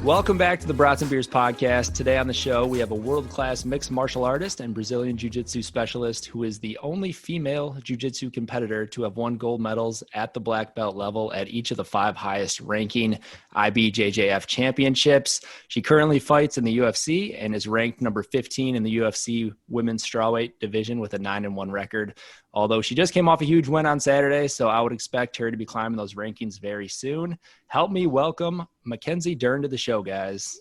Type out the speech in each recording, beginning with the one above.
Welcome back to the Brats and Beers podcast. Today on the show, we have a world-class mixed martial artist and Brazilian Jiu-Jitsu specialist who is the only female Jiu-Jitsu competitor to have won gold medals at the black belt level at each of the 5 highest ranking IBJJF championships. She currently fights in the UFC and is ranked number 15 in the UFC women's strawweight division with a 9-1 record. Although she just came off a huge win on Saturday, so I would expect her to be climbing those rankings very soon. Help me welcome Mackenzie Dern to the show, guys.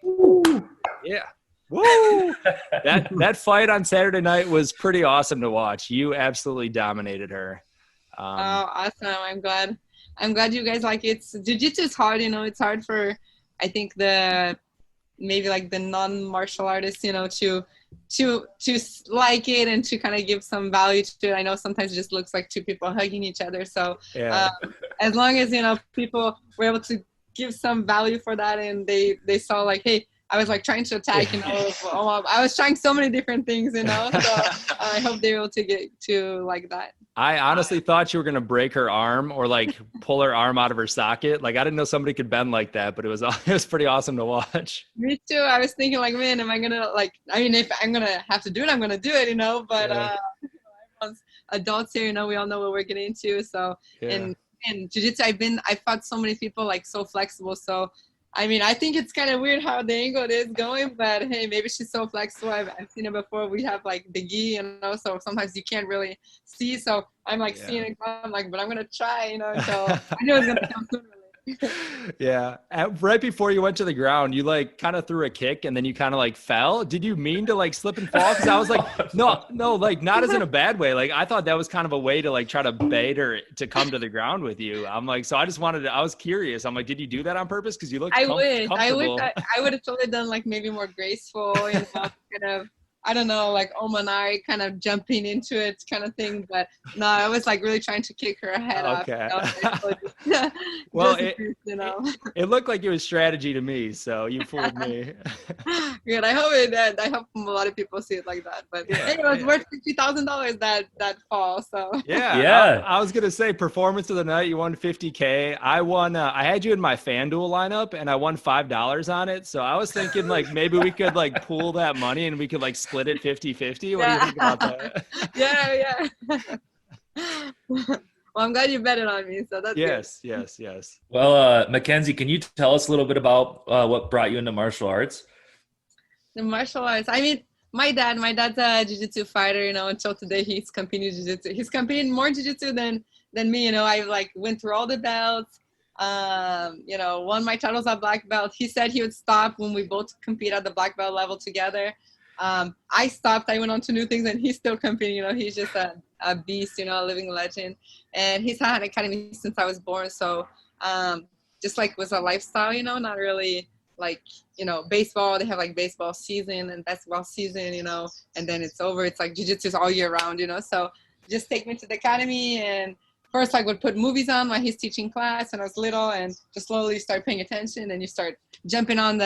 Woo! Yeah. Woo! That fight on Saturday night was pretty awesome to watch. You absolutely dominated her. Awesome. I'm glad you guys like it. Jiu-Jitsu is hard, it's hard for, I think, the non-martial artists, to like it and to kind of give some value to it. I know sometimes it just looks like two people hugging each other. So yeah. As long as, people were able to give some value for that and they saw like, hey, I was like trying to attack, I was trying so many different things, so I hope they were able to get to like that. I honestly thought you were going to break her arm or like pull her arm out of her socket. Like I didn't know somebody could bend like that, but it was pretty awesome to watch. Me too. I was thinking like, man, am I going to if I'm going to have to do it, I'm going to do it, but everyone's adults here, we all know what we're getting into. So, and Jiu-Jitsu, I fought so many people like so flexible. So, I think it's kind of weird how the angle is going, but hey, maybe she's so flexible. I've seen it before. We have like the gi, so sometimes you can't really see. So I'm like seeing it, I'm like, but I'm going to try, so I knew it was going to come sooner. Yeah. Right before you went to the ground, you like kind of threw a kick and then you kind of like fell. Did you mean to like slip and fall? Because I was like, no, like not as in a bad way. Like I thought that was kind of a way to like try to bait her to come to the ground with you. I'm like, so I just I was curious. I'm like, did you do that on purpose? Because you looked comfortable. I would have totally done like maybe more graceful, kind of. I don't know, like Omanai kind of jumping into it kind of thing. But no, I was like really trying to kick her head off. Well, it looked like it was strategy to me, so you fooled me. Good. I hope it did. I hope a lot of people see it like that. But it was worth $50,000 that fall. So yeah. I was gonna say performance of the night. You won $50K. I won. I had you in my FanDuel lineup, and I won $5 on it. So I was thinking like maybe we could like pool that money and we could like split it 50-50. What do you think about that? Yeah. Well, I'm glad you bet it on me. So that's good. Yes. Well, Mackenzie, can you tell us a little bit about what brought you into martial arts? The martial arts. My dad's a jiu-jitsu fighter, until today he's competing jiu-jitsu. He's competing more jiu-jitsu than me, I like went through all the belts, won my titles at black belt. He said he would stop when we both compete at the black belt level together. I stopped, I went on to new things and he's still competing, he's just a beast, a living legend. And he's had an academy since I was born. So, just like was a lifestyle, not really like, baseball, they have like baseball season and basketball season, and then it's over. It's like jiu-jitsu all year round, so just take me to the academy. And first I would put movies on while he's teaching class when I was little and just slowly start paying attention and you start jumping on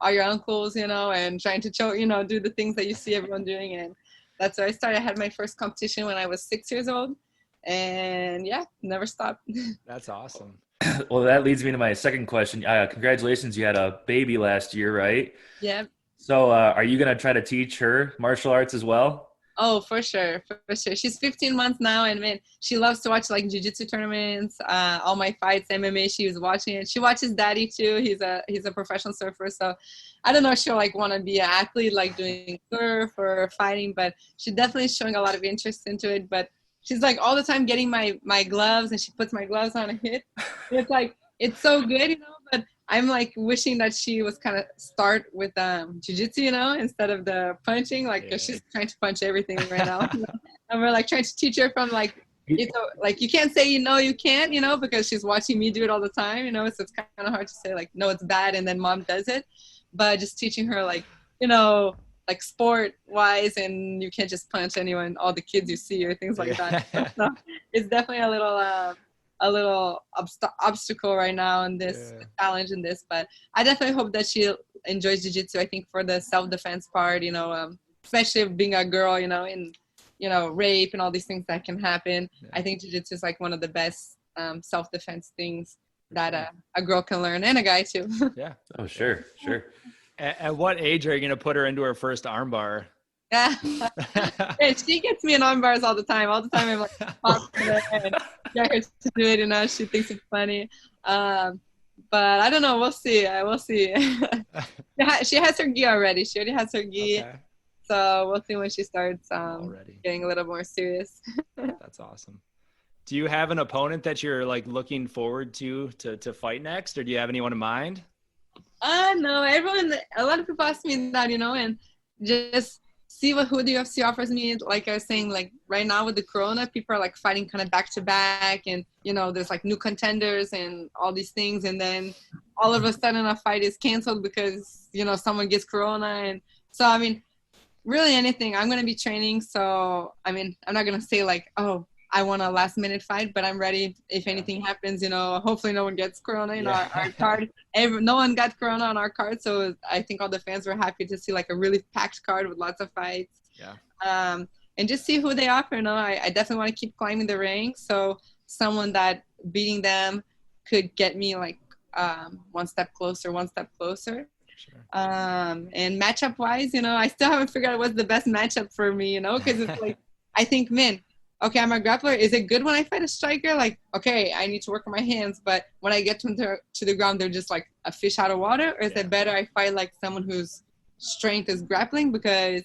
all your uncles, and trying to do the things that you see everyone doing. And that's where I started. I had my first competition when I was 6 years old and never stopped. That's awesome. Well, that leads me to my second question. Congratulations. You had a baby last year, right? Yeah. So are you going to try to teach her martial arts as well? Oh, for sure. She's 15 months now, and man, she loves to watch like jiu-jitsu tournaments, all my fights, MMA. She was watching it. She watches Daddy too. He's a professional surfer, so I don't know if she'll like want to be an athlete, like doing surf or fighting, but she definitely is showing a lot of interest into it. But she's like all the time getting my gloves, and she puts my gloves on and hit. It's like it's so good, but I'm like wishing that she was kind of start with jiu-jitsu, instead of the punching, like cause she's trying to punch everything right now. And we're like trying to teach her from like, like you can't say, you can't, because she's watching me do it all the time, so it's kind of hard to say like, no, it's bad. And then mom does it, but just teaching her like, like sport wise, and you can't just punch anyone, all the kids you see or things like that. So it's definitely a little obstacle right now in this challenge in this, but I definitely hope that she enjoys jiu-jitsu. I think for the self-defense part, especially being a girl, and rape and all these things that can happen. I think jiu-jitsu is like one of the best self-defense things that a girl can learn, and a guy too. Yeah. Oh, sure. At what age are you going to put her into her first armbar? Yeah. And she gets me in arm bars all the time. All the time I'm like, talk to her and get her to do it, she thinks it's funny. But I don't know. We'll see. We'll see. She has her gi already. She already has her gi. Okay. So we'll see when she starts Already. getting a little more serious. That's awesome. Do you have an opponent that you're like looking forward to fight next, or do you have anyone in mind? No, a lot of people ask me that, and just see who the UFC offers me. Like I was saying, like right now with the Corona, people are like fighting kind of back to back, and there's like new contenders and all these things, and then all of a sudden a fight is canceled because someone gets Corona, and so I mean, really anything. I'm gonna be training, so I mean, I'm not gonna say like, oh, I want a last minute fight, but I'm ready if anything happens. Hopefully no one gets Corona. Our card, no one got Corona on our card, so I think all the fans were happy to see like a really packed card with lots of fights. Yeah. And just see who they offer. I definitely want to keep climbing the ranks, so someone that beating them could get me like one step closer. Sure. And matchup wise, I still haven't figured out what's the best matchup for me. Because it's like I think, man. Okay, I'm a grappler. Is it good when I fight a striker? Like, okay, I need to work on my hands, but when I get to the ground, they're just like a fish out of water? Or is it better I fight like someone whose strength is grappling, because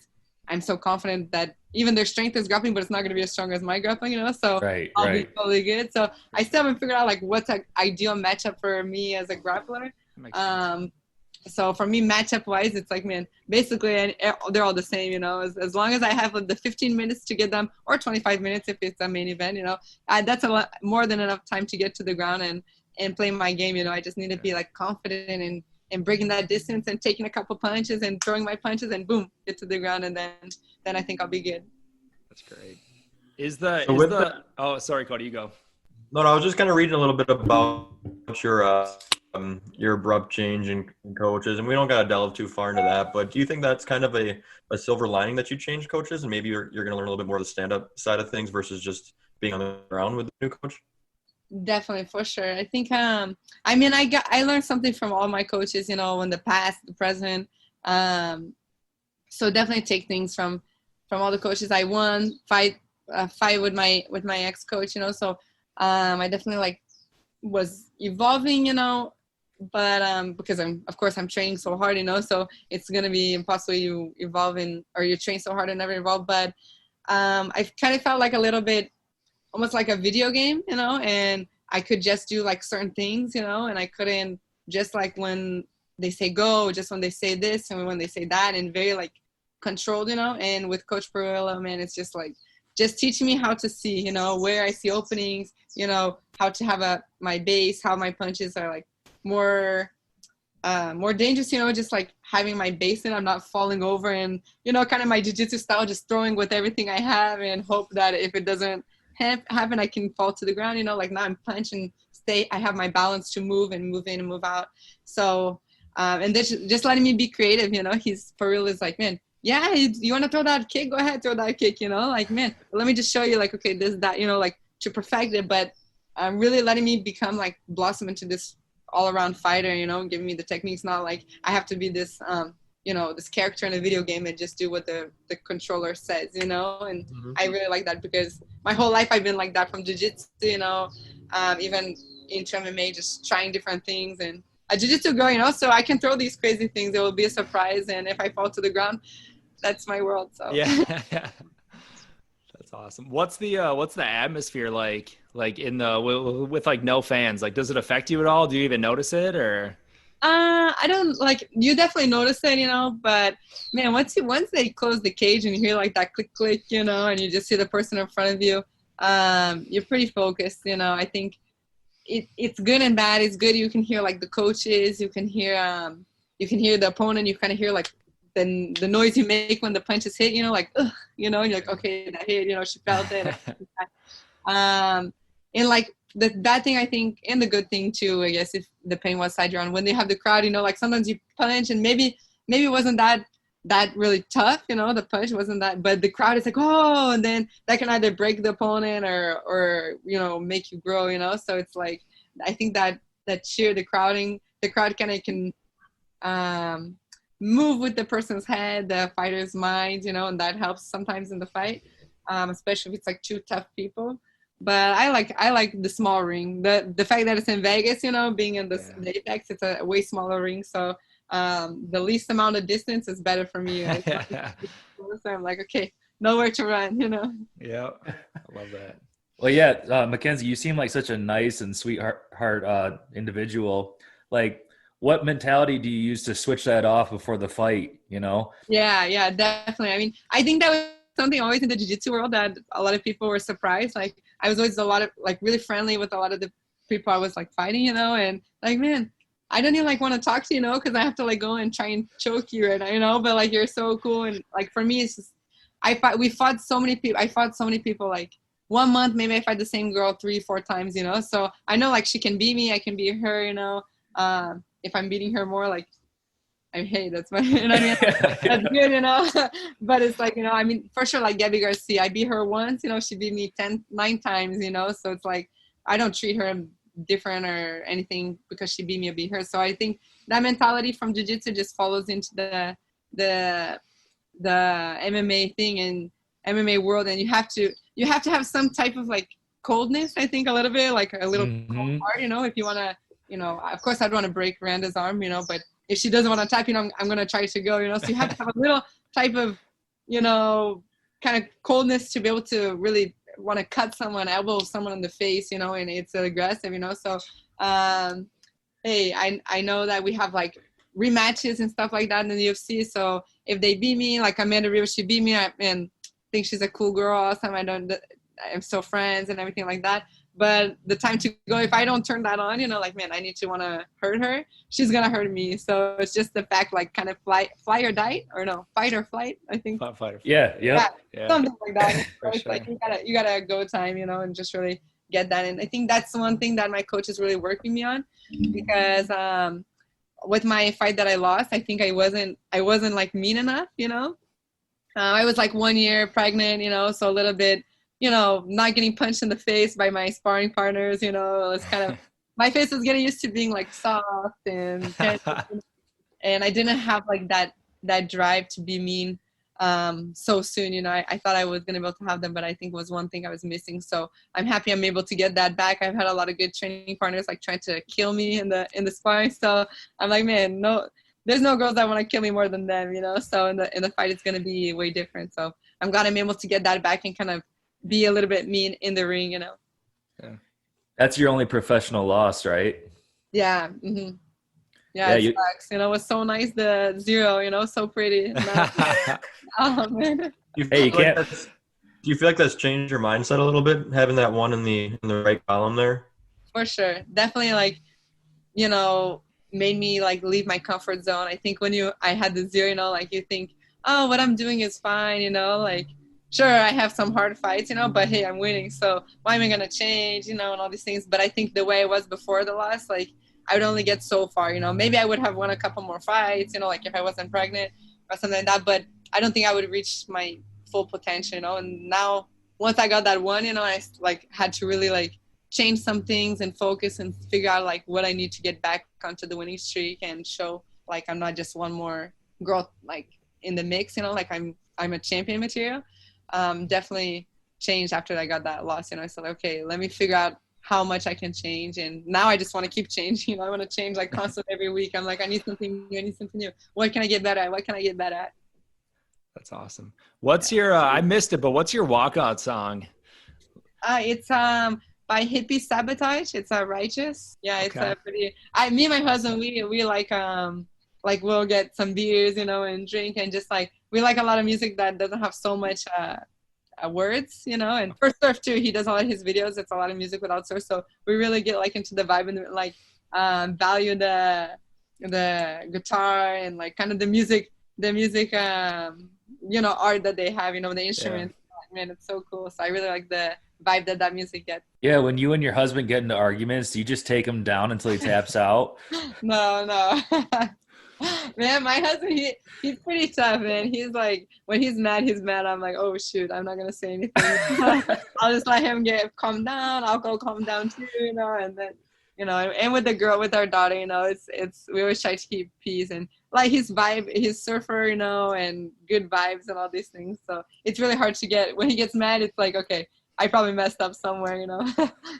I'm so confident that even their strength is grappling, but it's not going to be as strong as my grappling, so I'll be totally good. So I still haven't figured out like what's an ideal matchup for me as a grappler. So for me, matchup wise, it's like, man, basically they're all the same, as long as I have the 15 minutes to get them, or 25 minutes if it's a main event, that's a lot more than enough time to get to the ground and play my game. I just need to be like confident in breaking that distance and taking a couple punches and throwing my punches and boom, get to the ground. And then I think I'll be good. That's great. Oh, sorry, Cody, you go. No, I was just kind of reading a little bit about your abrupt change in coaches, and we don't got to delve too far into that, but do you think that's kind of a silver lining that you changed coaches, and maybe you're going to learn a little bit more of the stand-up side of things versus just being on the ground with the new coach? Definitely, for sure. I think I learned something from all my coaches, in the past, the present, so definitely take things from all the coaches. I won fight with my ex-coach, so I definitely was evolving, but because I'm training so hard, so it's gonna be impossible you evolve or you train so hard and never evolve. But I kind of felt like a little bit almost like a video game, and I could just do like certain things, and I couldn't just like when they say go, just when they say this and when they say that, and very like controlled, and with Coach Perillo, man, it's just like just teaching me how to see, where I see openings, how to have my base, how my punches are like more dangerous, just like having my base and I'm not falling over, and kind of my jiu-jitsu style, just throwing with everything I have and hope that if it doesn't happen, I can fall to the ground, like now I'm punch and stay, I have my balance to move and move in and move out. So and just letting me be creative, he's for real is like, man, yeah, you want to throw that kick, go ahead, throw that kick, like, man, let me just show you like, okay, this, that, like to perfect it, but really letting me become like blossom into this all-around fighter, giving me the techniques, not like I have to be this this character in a video game and just do what the controller says, and I really like that because my whole life I've been like that from jiu-jitsu, even into MMA, just trying different things, and a jiu-jitsu girl, so I can throw these crazy things, it will be a surprise, and if I fall to the ground, that's my world. So yeah. That's awesome. What's the atmosphere like in with like no fans? Like, does it affect you at all? Do you even notice it, or? I don't, like, you definitely notice it, but man, once they close the cage and you hear like that click, and you just see the person in front of you, you're pretty focused, I think it's good and bad. It's good. You can hear like the coaches, you can hear the opponent, you kind of hear like the noise you make when the punches hit, like, ugh, you're like, okay, that hit, she felt it. And like the bad thing, I think, and the good thing too, I guess, if depending what side you're on, when they have the crowd, like sometimes you punch and maybe it wasn't that really tough, the punch wasn't that, but the crowd is like, oh, and then that can either break the opponent or make you grow, so it's like, I think that that cheer, the crowd kind of can move with the person's head, the fighter's mind, you know, and that helps sometimes in the fight, especially if it's like two tough people. But I like the small ring. The fact that it's in Vegas, you know, being in the Apex, it's a way smaller ring, so the least amount of distance is better for me. So I'm like, okay, nowhere to run, you know. Yeah, I love that. Well, yeah, Mackenzie, you seem like such a nice and sweetheart individual. Like, what mentality do you use to switch that off before the fight, you know? Yeah, definitely. I mean, I think that was something always in the jiu-jitsu world that a lot of people were surprised. Like, I was always really friendly with a lot of the people I was like fighting, you know, and like, man, I don't even like want to talk to you, know, because I have to like go and try and choke you right now, you know, but like you're so cool. And like for me, it's just I fought so many people like 1 month, maybe I fight the same girl 3-4 times, you know, so I know like she can beat me, I can beat her, you know. If I'm beating her more, like, hey, that's my, you know what I mean? That's good, you know. But it's like, you know, I mean, for sure, like Gabby Garcia, I beat her once, you know, she beat me 9 times, you know. So it's like I don't treat her different or anything because she beat me or beat her. So I think that mentality from jiu-jitsu just follows into the MMA thing and MMA world, and you have to have some type of like coldness. I think a little bit, like a little cold heart, you know, if you want to. You know, of course, I'd want to break Randa's arm, you know, but if she doesn't want to tap, you know, I'm going to try to go, you know, so you have to have a little type of, you know, kind of coldness to be able to really want to cut someone, elbow someone in the face, you know, and it's aggressive, you know, so, hey, I know that we have like rematches and stuff like that in the UFC, so if they beat me, like Amanda Ribas, she beat me, I think she's a cool girl, awesome, I'm still friends and everything like that. But the time to go, if I don't turn that on, you know, like, man, I need to want to hurt her, she's going to hurt me. So it's just the fact, like, kind of fly or die, or no, fight or flight, I think. Fight or flight. Yeah, something like that. So it's sure. like you gotta go time, you know, and just really get that. And I think that's one thing that my coach is really working me on, because with my fight that I lost, I think I wasn't like mean enough, you know. I was like 1 year pregnant, you know, so a little bit, you know, not getting punched in the face by my sparring partners, you know, it's kind of, my face was getting used to being like soft and I didn't have like that drive to be mean so soon, you know. I thought I was going to be able to have them, but I think it was one thing I was missing. So I'm happy I'm able to get that back. I've had a lot of good training partners like trying to kill me in the sparring. So I'm like, man, no, there's no girls that want to kill me more than them, you know. So in the fight, it's going to be way different. So I'm glad I'm able to get that back and kind of be a little bit mean in the ring, you know. Yeah. That's your only professional loss, right? Yeah. Mm-hmm. Yeah, it sucks. You know, it was so nice, the 0, you know, so pretty. Oh, man. Hey, you can't. Do you feel like that's changed your mindset a little bit, having that one in the right column there? For sure. Definitely, like, you know, made me like leave my comfort zone. I think when I had the 0, you know, like you think, oh, what I'm doing is fine, you know, like, sure, I have some hard fights, you know, but hey, I'm winning. So why am I going to change, you know, and all these things. But I think the way I was before the loss, like, I would only get so far, you know. Maybe I would have won a couple more fights, you know, like if I wasn't pregnant or something like that. But I don't think I would reach my full potential, you know. And now, once I got that one, you know, I like had to really like change some things and focus and figure out like what I need to get back onto the winning streak and show like I'm not just one more girl like in the mix, you know, like I'm a champion material. Definitely changed after I got that loss, you know. I said, okay, let me figure out how much I can change, and now I just want to keep changing, you know. I want to change like constantly every week. I'm like, I need something new, what can I get better at? That's awesome. What's your I missed it, but what's your walkout song? It's by Hippie Sabotage. It's Righteous. Yeah, it's pretty. Me and my husband, we like we'll get some beers, you know, and drink, and just like we like a lot of music that doesn't have so much words, you know. And for surf too, he does a lot of his videos. It's a lot of music without surf, so we really get like into the vibe and like value the guitar and like kind of the music you know, art that they have, you know, the instruments. Yeah. Man, it's so cool. So I really like the vibe that music gets. Yeah, when you and your husband get into arguments, do you just take him down until he taps out? No. Man, my husband, he's pretty tough, man. He's like, when he's mad. I'm like, oh shoot, I'm not gonna say anything. I'll just let him calm down. I'll go calm down too, you know. And then, you know, and with our daughter, you know, it's we always try to keep peace and like his vibe, his surfer, you know, and good vibes and all these things. So it's really hard to get when he gets mad. It's like, okay, I probably messed up somewhere, you know.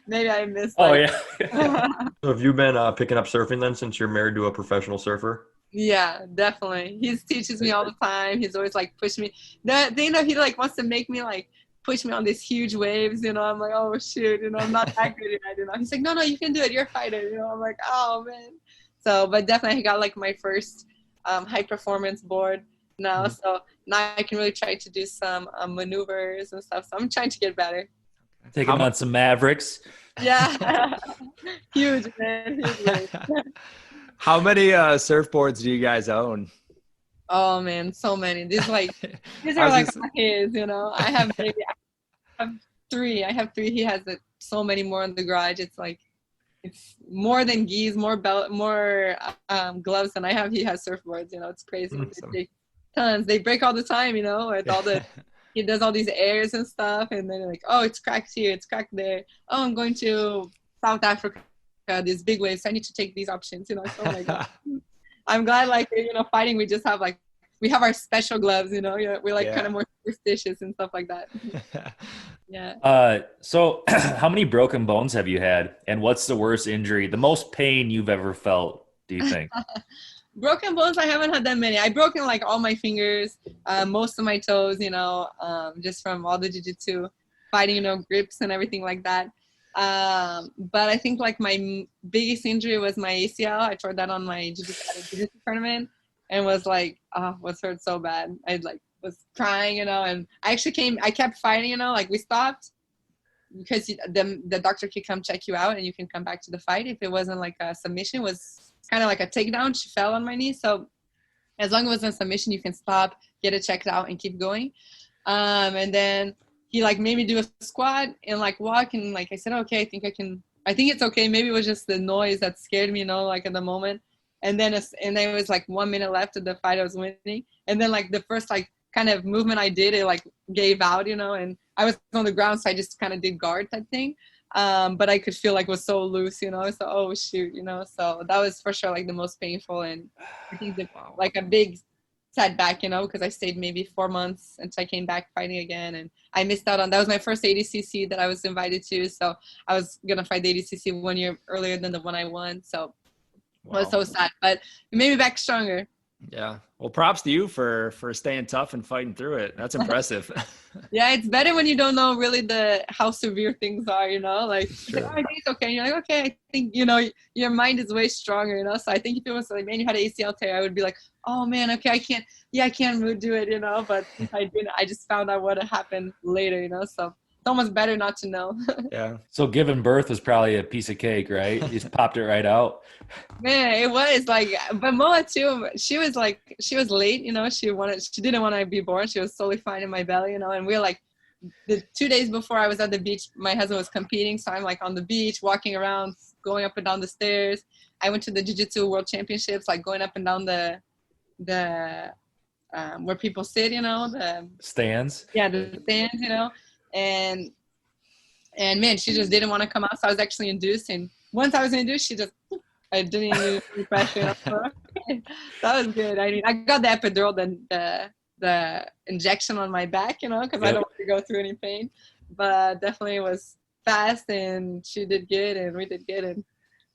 Maybe I missed. Oh like, yeah. So have you been picking up surfing then since you're married to a professional surfer? Yeah, definitely. He teaches me all the time. He's always like pushing me. You know, he like wants to make me like push me on these huge waves. You know, I'm like, oh shoot, you know, I'm not that good at it. You know, he's like, no, you can do it. You're a fighter. You know, I'm like, oh man. So, but definitely, I got like my first high performance board now. Mhm. So now I can really try to do some maneuvers and stuff. So I'm trying to get better. Taking on some Mavericks. Yeah, huge man, huge wave. How many surfboards do you guys own? Oh man, so many. These are I like was my kids, you know. I have three. I have three. He has so many more in the garage. It's like it's more than geese, more gloves than I have. He has surfboards, you know. It's crazy. Awesome. They break tons. They break all the time, you know, with all the he does all these airs and stuff, and then like, oh, it's cracked here, it's cracked there. Oh, I'm going to South Africa, these big waves. I need to take these options, you know. So like, I'm glad, like, you know, fighting. We just have like we have our special gloves, you know. We're like kind of more superstitious and stuff like that. Yeah. So how many broken bones have you had, and what's the worst injury, the most pain you've ever felt, do you think? Broken bones, I haven't had that many. I've broken like all my fingers, most of my toes, you know, just from all the jiu-jitsu fighting, you know, grips and everything like that. But I think like my biggest injury was my ACL. I tore that on my jiu-jitsu tournament and was like, was hurt so bad. I like was crying, you know, and I kept fighting, you know, like we stopped because the doctor could come check you out and you can come back to the fight. If it wasn't like a submission, it was kind of like a takedown. She fell on my knee. So as long as it wasn't a submission, you can stop, get it checked out and keep going. And then he like made me do a squat and like walk. And like, I said, okay, I think it's okay. Maybe it was just the noise that scared me, you know, like at the moment. And then it was like 1 minute left of the fight. I was winning. And then like the first like kind of movement I did, it like gave out, you know, and I was on the ground. So I just kind of did guard type thing. But I could feel like it was so loose, you know, so, oh shoot, you know, so that was for sure like the most painful and I think like a big setback, you know, because I stayed maybe 4 months until I came back fighting again and I missed out on, that was my first ADCC that I was invited to, so I was going to fight the ADCC 1 year earlier than the one I won, so it was so sad, but it made me back stronger. Yeah. Well, props to you for staying tough and fighting through it. That's impressive. Yeah, it's better when you don't know really how severe things are, you know, like, Sure. I think it's okay. And you're like, okay, I think, you know, your mind is way stronger, you know, so I think if it was like, man, you had an ACL tear, I would be like, oh man, okay, I can't do it, you know, but if I didn't, I just found out what happened later, you know, so it's almost better not to know. Yeah. So giving birth was probably a piece of cake, right? You just popped it right out. Man, it was like, but Moa too, she was late, you know, she didn't want to be born. She was totally fine in my belly, you know, and we were like, the 2 days before I was at the beach, my husband was competing. So I'm like on the beach, walking around, going up and down the stairs. I went to the Jiu-Jitsu World Championships, like going up and down the where people sit, you know, the Stands. Yeah, the stands, you know, and man, she just didn't want to come out. So I was actually induced, and once I was induced, she just, I didn't even use pressure. You know? So, okay, that was good. I mean, I got the epidural, the injection on my back, you know, because I don't want to go through any pain. But definitely it was fast, and she did good, and we did good. And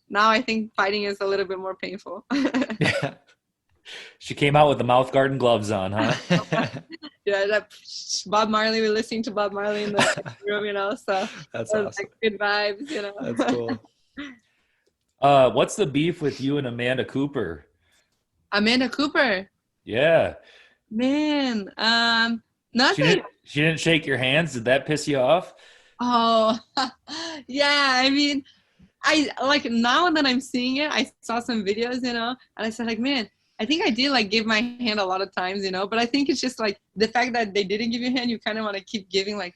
now I think fighting is a little bit more painful. Yeah. She came out with the mouth guard and gloves on, huh? Yeah, Bob Marley. We're listening to Bob Marley in the room, you know. So That's awesome. awesome. Like good vibes, you know. That's cool. What's the beef with you and Amanda Cooper? Amanda Cooper. Yeah. Man, nothing. She didn't shake your hands. Did that piss you off? Oh, yeah. I mean, I like now that I'm seeing it, I saw some videos, you know, and I said like, man, I think I did like give my hand a lot of times, you know, but I think it's just like the fact that they didn't give you a hand, you kind of want to keep giving like,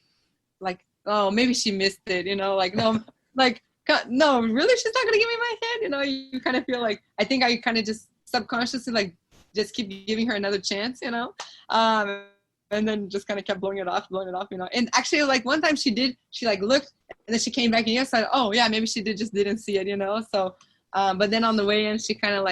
oh, maybe she missed it, you know, like, no, like, no, really, she's not going to give me my hand, you know, you kind of feel like, I think I kind of just subconsciously like just keep giving her another chance, you know, and then just kind of kept blowing it off, you know, and actually like one time she like looked And then she came back and yes, I said, oh yeah, maybe she just didn't see it, So, but then on the way in, she kind of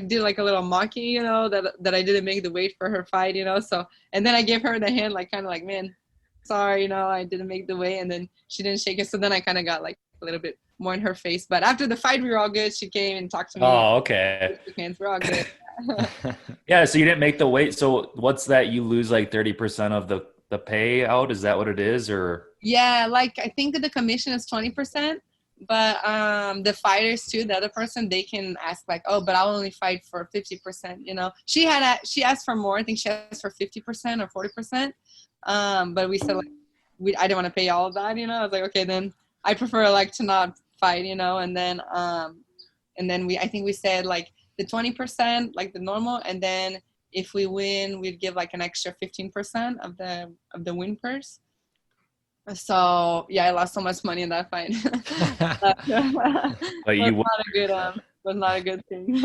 did like a little mocking, that I didn't make the weight for her fight, So, and then I gave her the hand, like kind of like, man, sorry, I didn't make the weight, and then she didn't shake it. So then I kind of got like a little bit more in her face. But after the fight, we were all good. She came and talked to me. Oh, okay. We're all good. Yeah, so you didn't make the weight. So what's that? You lose like 30% of the payout? Is that what it is, or? Yeah, like I think the commission is 20%, but the fighters too, the other person, they can ask like, oh, but I'll only fight for 50%. She asked for more. I think she asked for 50% or 40%. But we said like I didn't want to pay all of that. I was like, okay, then I prefer like to not fight. And then I think we said like the 20% like the normal, and then if we win, we'd give like an extra 15% of the win purse. So yeah, I lost so much money in that fight. But you was not a good thing.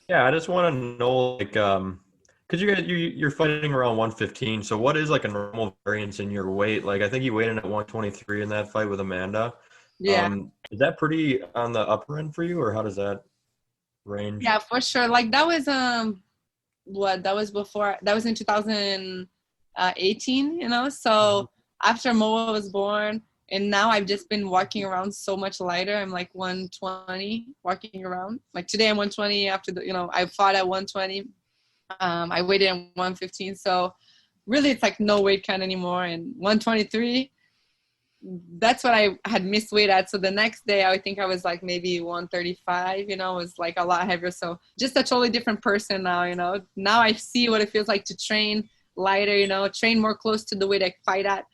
Yeah, I just want to know like because you're fighting around 115. So what is like a normal variance in your weight? Like I think you weighed in at 123 in that fight with Amanda. Yeah. Is that pretty on the upper end for you, or how does that range? Yeah, for sure. Like that was that was in 2018, so after Moa was born, and now I've just been walking around so much lighter. I'm like 120 walking around. Like today I'm 120 after I fought at 120. I weighed in 115. So really it's like no weight cut anymore. And 123, that's what I had missed weight at. So the next day I think I was like maybe 135, was like a lot heavier. So just a totally different person now, Now I see what it feels like to train lighter, train more close to the weight I fight at.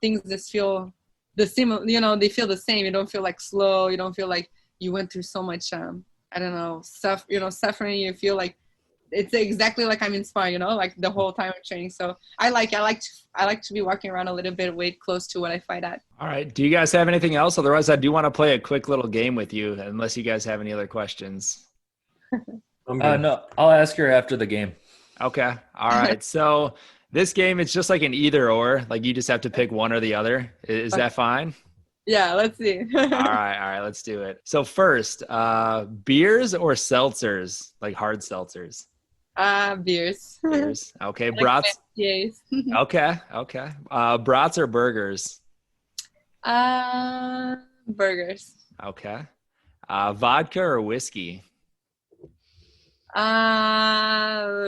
Things just feel the same, they feel the same. You don't feel like slow. You don't feel like you went through so much, I don't know, suffering. You feel like it's exactly like I'm inspired, like the whole time I'm training. So I like to be walking around a little bit weight close to what I fight at. All right. Do you guys have anything else? Otherwise, I do want to play a quick little game with you, unless you guys have any other questions. No, I'll ask her after the game. Okay. All right. So this game, it's just like an either or. Like you just have to pick one or the other. Is that fine? Yeah, let's see. All right, let's do it. So first, beers or seltzers, like hard seltzers? Beers. Beers. Okay. Brats. Yes. Okay. Brats or burgers? Burgers. Okay. Vodka or whiskey?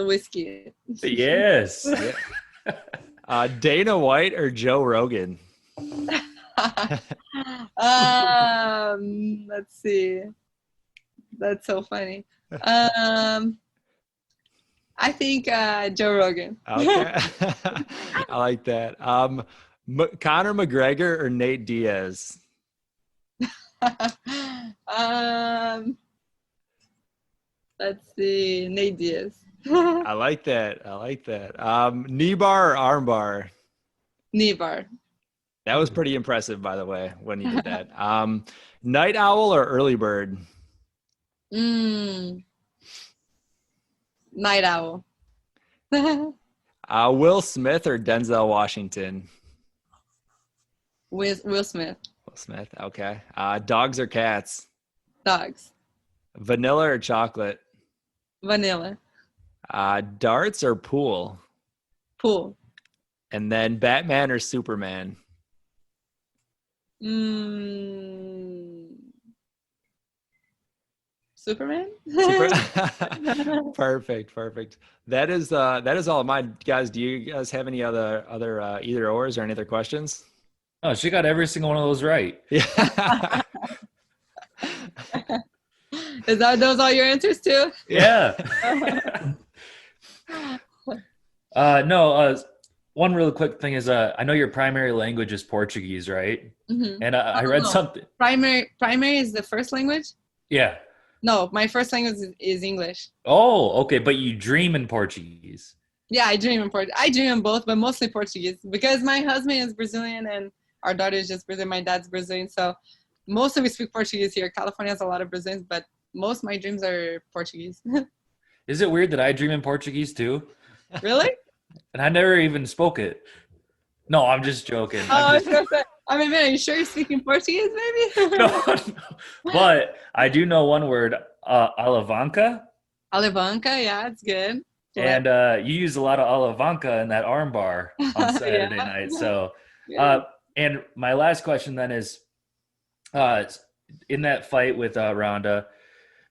Whiskey. Yes. Yeah. Dana White or Joe Rogan? Let's see. That's so funny. I think Joe Rogan. Okay. I like that. Conor McGregor or Nate Diaz? Let's see. Nate Diaz. I like that. Knee bar or arm bar? Knee bar. That was pretty impressive, by the way, when you did that. Night owl or early bird? Night owl. Will Smith or Denzel Washington? Will Smith. Will Smith. Okay. Dogs or cats? Dogs. Vanilla or chocolate? Vanilla. Darts or pool? Pool. And then Batman or Superman? Superman. Perfect. That is all of mine, guys. Do you guys have any other either ors or any other questions? Oh, she got every single one of those right. Yeah. Is those all your answers too? Yeah. No. One really quick thing is, I know your primary language is Portuguese, right? Mm-hmm. And I read something. Primary is the first language? Yeah. No, my first language is English. Oh, okay. But you dream in Portuguese. Yeah, I dream in Portuguese. I dream in both, but mostly Portuguese because my husband is Brazilian and our daughter is just Brazilian. My dad's Brazilian, so mostly we speak Portuguese here. California has a lot of Brazilians, but most of my dreams are Portuguese. Is it weird that I dream in Portuguese too? Really? And I never even spoke it. No, I'm just joking. Oh, I I'm was just, gonna say, I mean, man, are you sure you're speaking Portuguese, maybe? no, no. But I do know one word, alavanca. Alavanca, yeah, it's good. And you use a lot of alavanca in that arm bar on Saturday Yeah. night. So, Yeah. and my last question then is, in that fight with Ronda,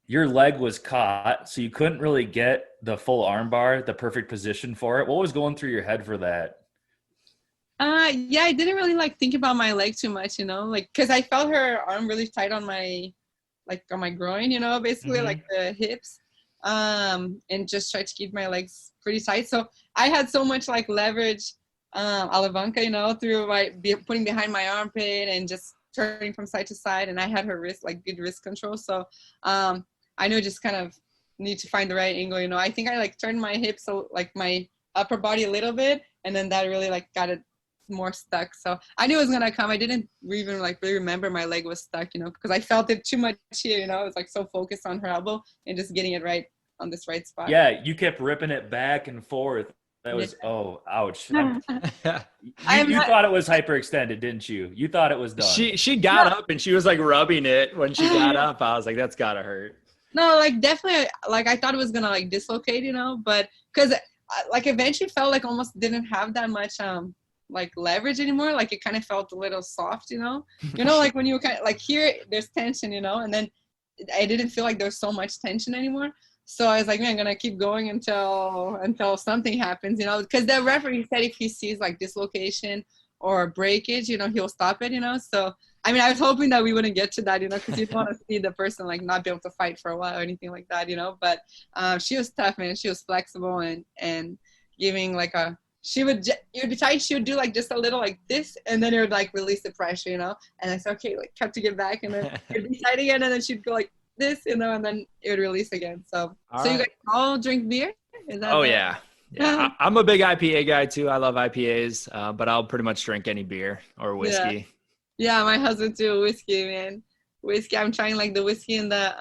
your leg was caught, so you couldn't really get the full arm bar, the perfect position for it. What was going through your head for that? Yeah, I didn't really like think about my leg too much, like because I felt her arm really tight on my groin, basically like the hips, and just tried to keep my legs pretty tight. So I had so much like leverage, alavanca, through putting behind my armpit and just turning from side to side, and I had her wrist like good wrist control. So I know just kind of need to find the right angle. I think I like turned my hips so like my upper body a little bit, and then that really like got it more stuck. So I knew it was gonna come. I didn't even like really remember my leg was stuck, because I felt it too much here. I was like so focused on her elbow and just getting it right on this right spot. Yeah, you kept ripping it back and forth. That was ouch. You thought it was hyperextended, didn't you? You thought it was done. She got up and she was like rubbing it when she got up. I was like, that's gotta hurt. No, like definitely, like I thought it was gonna like dislocate, but because like eventually felt like almost didn't have that much like leverage anymore. Like it kind of felt a little soft, like when you kind of like here there's tension, and then I didn't feel like there's so much tension anymore. So I was like, man, I'm gonna keep going until something happens, because the referee said if he sees like dislocation or breakage, he'll stop it, So I mean, I was hoping that we wouldn't get to that, because you don't want to see the person like not be able to fight for a while or anything like that, But she was tough, man. She was flexible and giving like it would be tight. She would do like just a little like this, and then it would like release the pressure, And I said, okay, like kept to get back, and then it would be tight again, and then she'd go like this, and then it would release again. So, you guys all drink beer? Is that yeah. I'm a big IPA guy too. I love IPAs, but I'll pretty much drink any beer or whiskey. Yeah, my husband too. Whiskey, man. Whiskey. I'm trying like the whiskey in the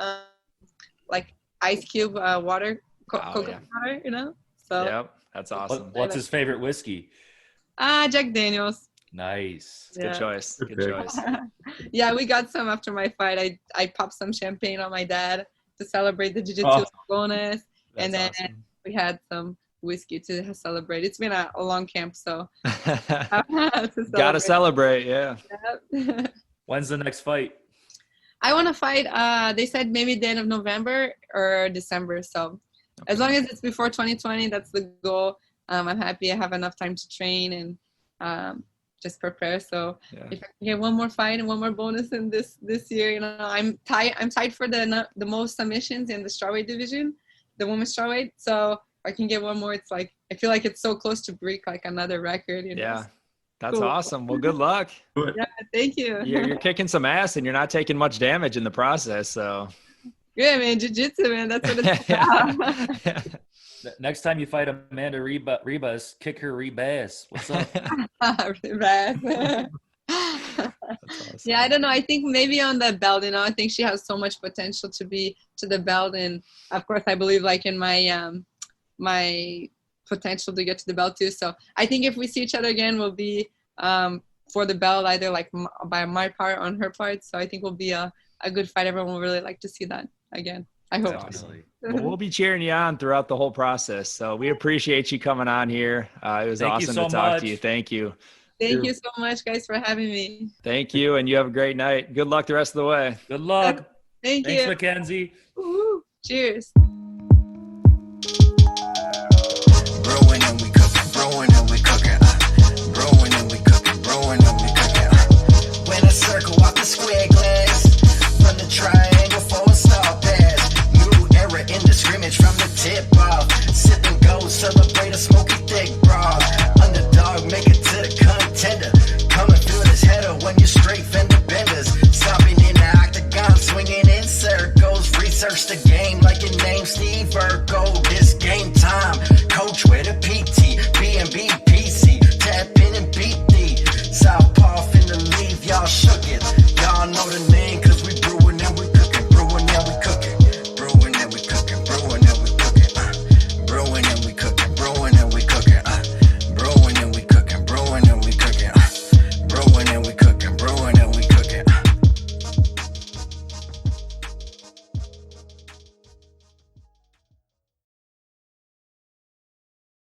like ice cube water, coconut water, So. Yep, that's awesome. What's his favorite whiskey? Jack Daniels. Nice. Good choice. Good choice. Yeah, we got some after my fight. I popped some champagne on my dad to celebrate the jiu-jitsu bonus, and then we had some whiskey to celebrate. It's been a long camp, so gotta celebrate. Yeah. Yep. When's the next fight? I want to fight. They said maybe the end of November or December. So as long as it's before 2020, that's the goal. I'm happy I have enough time to train and just prepare. So if I can get one more fight and one more bonus in this year, I'm tied for the most submissions in the strawweight division, the women's strawweight. So if I can get one more, it's like I feel like it's so close to break like another record. Yeah. That's awesome. Well, good luck. Yeah, thank you. You're kicking some ass and you're not taking much damage in the process. So yeah, man, jiu-jitsu, man. That's what it's about. Next time you fight Amanda Ribas, kick her Ribas. What's up? Ribas. Awesome. Yeah, I don't know. I think maybe on the belt, I think she has so much potential to be to the belt. And of course, I believe like in my my potential to get to the belt too. So I think if we see each other again, we'll be for the belt, either like by my part or on her part. So I think we'll be a good fight. Everyone will really like to see that again. I hope. Awesome. Well, we'll be cheering you on throughout the whole process. So we appreciate you coming on here. It was awesome to talk to you. Thank you. Thank you so much, guys, for having me. Thank you. And you have a great night. Good luck the rest of the way. Good luck. Thanks, Mackenzie. Woo-hoo. Cheers.